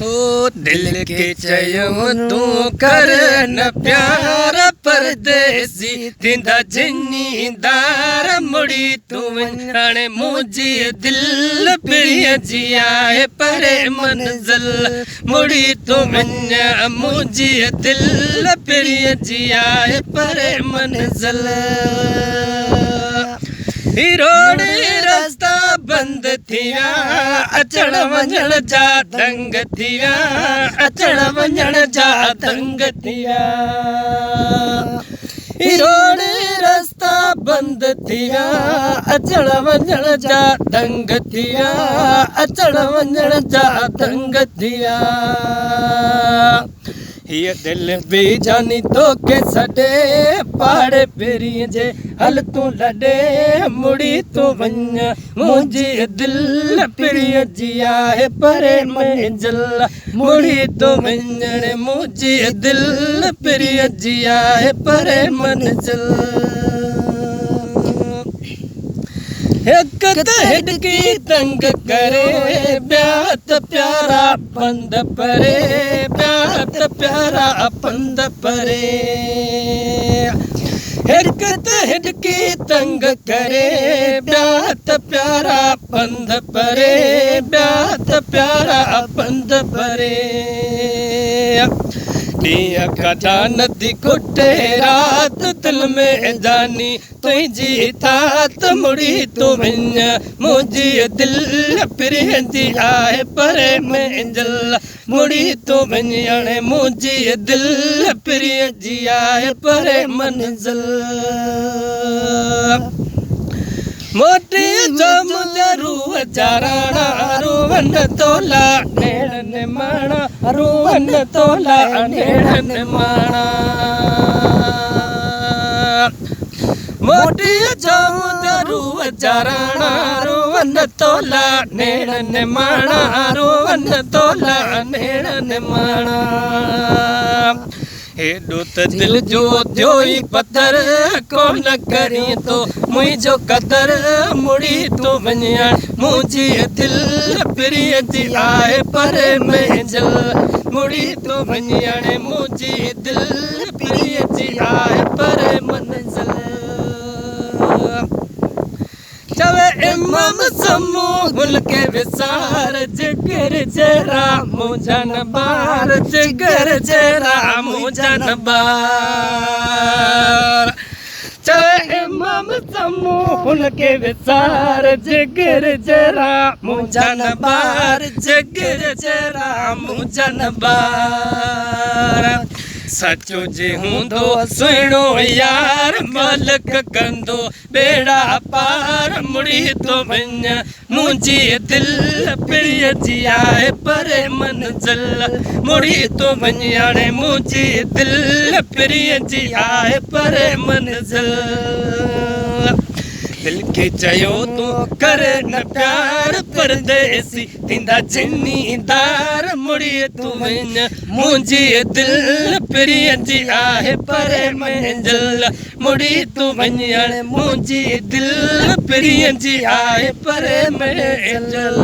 ओ दिल के चयो तू कर न प्यार परदेसी थींदा जिन्नीदार मुड़ी तू वञण मुंहिंजी दिल प्रिय जिया है परे मंज़िल मुड़ी तू वञ मुंहिंजी दिल प्रिय जिया है परे मंज़िल रोड रास्ता बंद थिया अचण वञण जा दंग थिया अचण वञण जा दंग थिया रोड रास्ता बंद थिया अचण वञण जा दंग थिया अचण वञण जा दंग थिया ये दिल भी जानी तो के सडे पाड़े पेरी जे हल तू लडे मुड़ी तू वञ मुंहिंजी दिल प्रिय जिया है परे मंज़िल मुड़ी तू वञण मुंहिंजी दिल प्रिय जिया है परे मंज़िल एक हिडकी तंग करे ब्यात प्यारा पंद परे ब्यात प्यारा पंद परे एक हिडकी तंग करे ब्यात प्यारा पंद परे ब्यात प्यारा पंद परे कदा नदी कुटे रात दिल में जानी तुझी तात मुड़ी तू वञ मुंहिंजी दिल प्रिय जी आहे परे मंज़िल मुड़ी तू वञण मुंहिंजी दिल प्रिय जी आहे परे मंज़िल मोटी जो मुझे रूह चाराना रूवन तोला नेड़न माणा रूवन तोला नेड़न माणा मोटी जो मुझे रूह चाराना रूवन तोला नेड़न माणा रूवन तोला नेड़न माणा हेॾो त दिल जो थियो ई पत्थर कोन करी तो मुंहिंजो कदर मुड़ी तू वञण मुंहिंजी दिल प्रिय जी आहे परे मंज़िल मुड़ी तू वञण मुंहिंजी दिल प्रिय जी आहे परे मंज़िल चवे इमाम समूह के विसार जिगर जरा मुझन बार जिगर जरा मुझन बार चवे इमाम समूह के विसार जिगर जरा मुझन बार जिगर जरा मुझन बार सचो जे हूंदो सुहिणो यार मालिक कंदो बेड़ा पार मुड़ी तो वञ मुंहिंजी दिल प्रिय जी आहे परे मंज़िल मुड़ी तो वञण मुंहिंजी दिल प्रिय जी आहे परे मंज़िल दिल के चयो तू कर न प्यार परदेसी थींदा जिन्नीदार मुड़ी तू वञ मुंहिंजी दिल प्रिय जी आहे परे मंज़िल मुड़ी तू वञण मुंहिंजी दिल प्रिय जी आहे परे मंज़िल।